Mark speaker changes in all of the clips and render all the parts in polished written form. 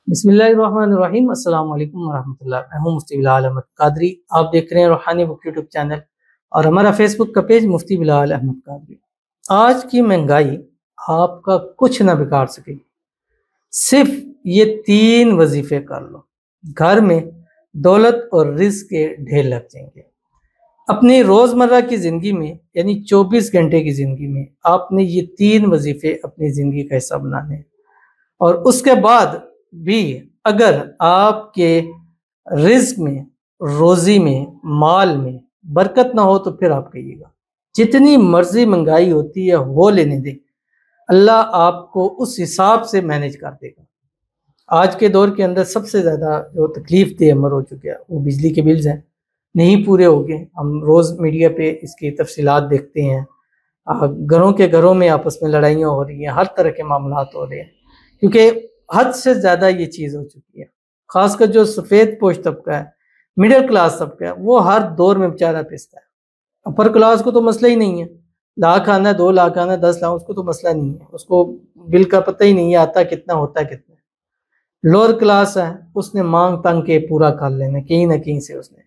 Speaker 1: بسم اللہ الرحمن الرحیم۔ السلام علیکم ورحمۃ اللہ۔ میں ہوں مفتی بلال احمد قادری۔ آپ دیکھ رہے ہیں روحانی بک یوٹیوب چینل اور ہمارا فیس بک کا پیج مفتی بلال احمد قادری۔ آج کی مہنگائی آپ کا کچھ نہ بگاڑ سکے گی، صرف یہ 3 وظیفے کر لو، گھر میں دولت اور رزق کے ڈھیر لگ جائیں گے۔ اپنی روزمرہ کی زندگی میں یعنی 24 گھنٹے کی زندگی میں آپ نے یہ 3 وظیفے اپنی زندگی کا حصہ بنانے ہیں، اور اس کے بعد بھی اگر آپ کے رزق میں، روزی میں، مال میں برکت نہ ہو تو پھر آپ کہیے گا جتنی مرضی مہنگائی ہوتی ہے وہ لینے دے، اللہ آپ کو اس حساب سے مینیج کر دے گا۔ آج کے دور کے اندر سب سے زیادہ جو تکلیف دہ امر ہو چکے ہیں وہ بجلی کے بلز ہیں، نہیں پورے ہو گئے۔ ہم روز میڈیا پہ اس کی تفصیلات دیکھتے ہیں، گھروں میں آپس میں لڑائیاں ہو رہی ہیں، ہر طرح کے معاملات ہو رہے ہیں، کیونکہ حد سے زیادہ یہ چیز ہو چکی ہے۔ خاص کر جو سفید پوش طبقہ ہے، مڈل کلاس طبقہ ہے، وہ ہر دور میں بیچارہ پستا ہے۔ اپر کلاس کو تو مسئلہ ہی نہیں ہے، لاکھ آنا ہے، 2 لاکھ آنا ہے، 10 لاکھ، اس کو تو مسئلہ نہیں ہے، اس کو بل کا پتہ ہی نہیں ہے آتا کتنا ہوتا ہے کتنا۔ لوور کلاس ہے، اس نے مانگ تنگ کے پورا کر لینا کہیں نہ کہیں سے اس نے۔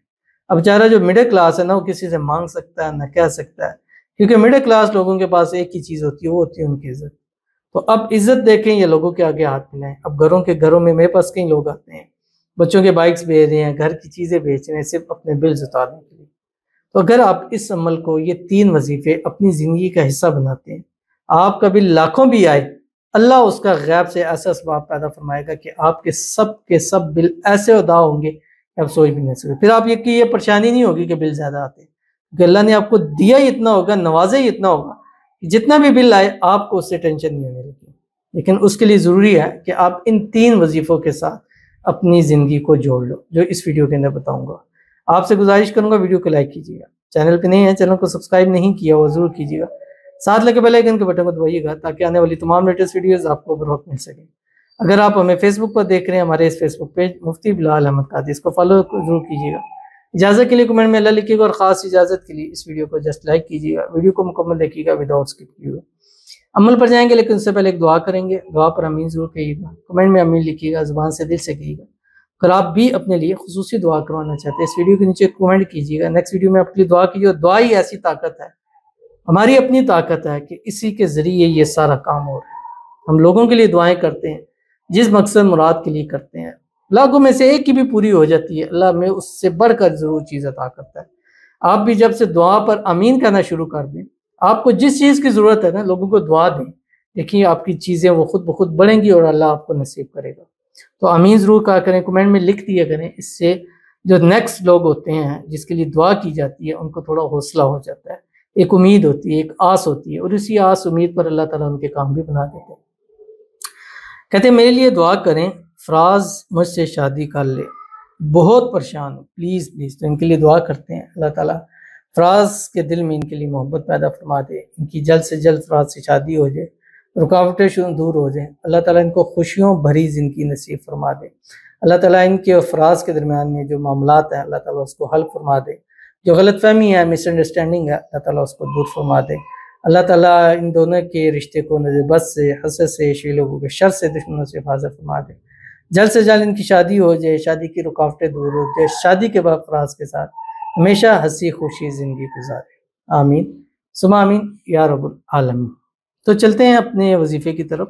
Speaker 1: اب بیچارہ جو مڈل کلاس ہے نہ وہ کسی سے مانگ سکتا ہے نہ کہہ سکتا ہے، کیونکہ مڈل کلاس لوگوں کے پاس ایک ہی چیز ہوتی ہے، وہ ہوتی ہے ان کی عزت۔ تو اب عزت دیکھیں یہ لوگوں کے آگے ہاتھ ملائیں۔ اب گھروں میں میرے پاس کئی لوگ آتے ہیں، بچوں کے بائکس بھیج رہے ہیں، گھر کی چیزیں بیچ رہے ہیں صرف اپنے بلز اتارنے کے لیے۔ تو اگر آپ اس عمل کو، یہ 3 وظیفے اپنی زندگی کا حصہ بناتے ہیں، آپ کا بل لاکھوں بھی آئے، اللہ اس کا غیب سے ایسا اسباب پیدا فرمائے گا کہ آپ کے سب بل ایسے ادا ہوں گے کہ آپ سوچ بھی نہیں سکتے۔ پھر آپ یہ پریشانی نہیں ہوگی کہ بل زیادہ آتے ہیں، کیونکہ اللہ نے آپ کو دیا ہی اتنا ہوگا، نوازے ہی اتنا ہوگا، جتنا بھی بل آئے آپ کو اس سے ٹینشن نہیں ہونے لگی۔ لیکن اس کے لیے ضروری ہے کہ آپ ان 3 وظیفوں کے ساتھ اپنی زندگی کو جوڑ لو، جو اس ویڈیو کے اندر بتاؤں گا۔ آپ سے گزارش کروں گا ویڈیو کو لائک کیجیے گا، چینل پہ نہیں ہے چینل کو سبسکرائب نہیں کیا وہ ضرور کیجیے گا، ساتھ لگے بیل آئیکن کے بٹن کو دبائیے گا تاکہ آنے والی تمام لیٹسٹ ویڈیوز آپ کو بر وقت مل سکیں۔ اگر آپ ہمیں فیس بک پر دیکھ رہے ہیں، ہمارے اس فیس بک پیج مفتی بلال احمد قادری، اس کو فالو ضرور کیجیے گا۔ اجازت کے لیے کمنٹ میں اللہ لکھیے گا، اور خاص اجازت کے لیے اس ویڈیو کو جسٹ لائک کیجیے گا، ویڈیو کو مکمل دیکھیے گا وداؤٹ اسکپ کیے ہوئے۔ عمل پر جائیں گے لیکن اس سے پہلے ایک دعا کریں گے، دعا پر امین ضرور کہیے گا، کمنٹ میں امین لکھیے گا، زبان سے دل سے کہیے گا۔ اگر آپ بھی اپنے لیے خصوصی دعا کروانا چاہتے ہیں اس ویڈیو کے نیچے کمنٹ کیجیے گا، نیکسٹ ویڈیو میں آپ کے لیے دعا کیجیے۔ اور دعا ہی ایسی طاقت ہے، ہماری اپنی طاقت ہے کہ اسی کے ذریعے یہ سارا کام ہو رہا ہے۔ ہم لوگوں کے لیے دعائیں کرتے ہیں، جس مقصد مراد کے لیے کرتے ہیں، لاکھوں میں سے ایک کی بھی پوری ہو جاتی ہے، اللہ میں اس سے بڑھ کر ضرور چیز عطا کرتا ہے۔ آپ بھی جب سے دعا پر امین کہنا شروع کر دیں، آپ کو جس چیز کی ضرورت ہے نا، لوگوں کو دعا دیں، دیکھیے آپ کی چیزیں وہ خود بخود بڑھیں گی اور اللہ آپ کو نصیب کرے گا۔ تو امین ضرور کہا کریں، کمنٹ میں لکھ دیا کریں، اس سے جو نیکسٹ لوگ ہوتے ہیں جس کے لیے دعا کی جاتی ہے ان کو تھوڑا حوصلہ ہو جاتا ہے، ایک امید ہوتی ہے، ایک آس ہوتی ہے، اور اسی آس امید پر اللہ تعالیٰ ان کے کام بھی بنا دیتے ہیں۔ کہتے ہیں میرے لیے دعا کریں، فراز مجھ سے شادی کر لے، بہت پریشان ہوں، پلیز پلیز۔ تو ان کے لیے دعا کرتے ہیں، اللہ تعالیٰ فراز کے دل میں ان کے لیے محبت پیدا فرما دے، ان کی جلد سے جلد فراز سے شادی ہو جائے، رکاوٹیں دور ہو جائیں، اللہ تعالیٰ ان کو خوشیوں بھری زندگی نصیب فرما دے، اللہ تعالیٰ ان کے فراز کے درمیان میں جو معاملات ہیں اللہ تعالیٰ اس کو حل فرما دے، جو غلط فہمی ہے، مس انڈرسٹینڈنگ ہے، اللہ تعالیٰ اس کو دور فرما دے، اللہ تعالیٰ ان دونوں کے رشتے کو نظر بد سے، حسد سے، شی لوگوں کے شر سے، دشمنوں سے حفاظت فرما دے، جلد سے جلد ان کی شادی ہو جائے، شادی کی رکاوٹیں دور ہو جائے، شادی کے بعد فراز کے ساتھ ہمیشہ ہنسی خوشی زندگی گزارے، آمین ثم آمین یا رب العالمین۔ تو چلتے ہیں اپنے وظیفے کی طرف۔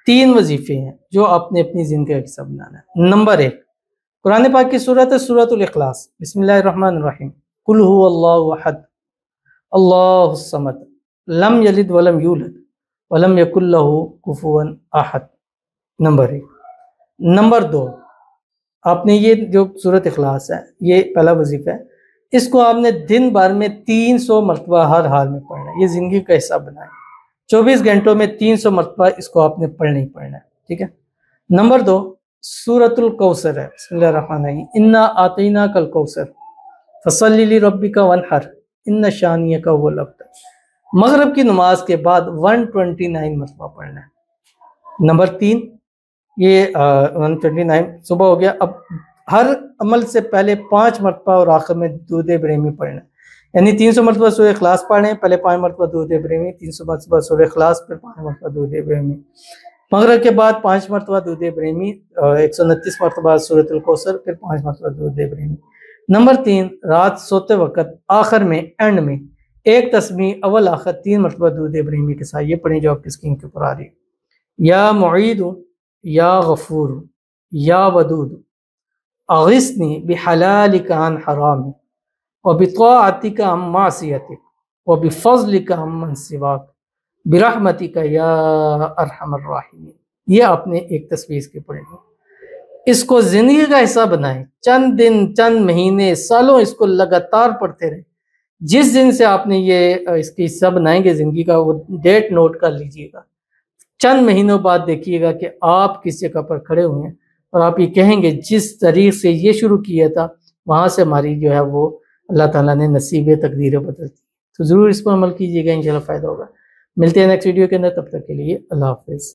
Speaker 1: 3 وظیفے ہیں جو آپ نے اپنی زندگی کا حصہ بنانا ہے۔ نمبر 1، قرآن پاک کی سورت ہے سورۃ الاخلاص، بسم اللہ الرحمن الرحیم، قل هو اللہ احد اللہ الصمد لم یلد ولم یولد ولم یکن لہ کفوا احد۔ نمبر 1۔ نمبر 2، آپ نے یہ جو سورۃ اخلاص ہے یہ پہلا وظیفہ ہے، اس کو آپ نے دن بھر میں 300 مرتبہ ہر حال میں پڑھنا ہے، یہ زندگی کا حصہ بنائیں، 24 گھنٹوں میں 300 مرتبہ اس کو آپ نے پڑھنا ہی پڑھنا ہے، ٹھیک ہے۔ نمبر 2، سورۃ الکوثر ہے، بسم اللہ الرحمن الرحیم، انا اعطیناک الکوثر فصلی لربک وانحر ان شانئک هو الابتر۔ مغرب کی نماز کے بعد 129 مرتبہ پڑھنا ہے۔ نمبر 3، یہ 129 صبح ہو گیا، اب ہر عمل سے پہلے 5 مرتبہ اور آخر میں درود ابراہیمی پڑھنا ہے، یعنی 300 مرتبہ سورہ اخلاص پڑھیں، پہلے 5 مرتبہ درود ابراہیمی، 300 مرتبہ سورہ اخلاص، پھر 5 مرتبہ درود ابراہیمی۔ مغرب کے بعد 5 مرتبہ درود ابراہیمی، 129 مرتبہ سورۃ الکوثر، پھر 5 مرتبہ درود ابراہیمی۔ نمبر 3، رات سوتے وقت آخر میں اینڈ میں ایک تسبیح اول آخر 3 مرتبہ درود ابراہیمی کے ساتھ یہ پڑھیں جو آپ کی اسکرین کے اوپر آ رہی ہے۔ یا معید یا غفور یا ودود اغثنی بحلالک عن حرام وبطاعتک عن معصیتک وبفضلک عن من سواک برحمتک یا ارحم الراحمین۔ یہ آپ نے ایک تسبیح اس کے پڑھنی ہے، اس کو زندگی کا حصہ بنائیں، چند دن، چند مہینے، سالوں اس کو لگاتار پڑھتے رہیں۔ جس دن سے آپ نے یہ اس کی حصہ بنائیں گے زندگی کا، وہ ڈیٹ نوٹ کر لیجئے گا۔ چند مہینوں بعد دیکھیے گا کہ آپ کس جگہ پر کھڑے ہوئے ہیں اور آپ یہ کہیں گے جس طریق سے یہ شروع کیا تھا وہاں سے ہماری جو ہے وہ اللہ تعالیٰ نے نصیب تقدیر بدلتی، تو ضرور اس پر عمل کیجیے گا، انشاءاللہ فائدہ ہوگا۔ ملتے ہیں نیکسٹ ویڈیو کے اندر، تب تک کے لیے اللہ حافظ۔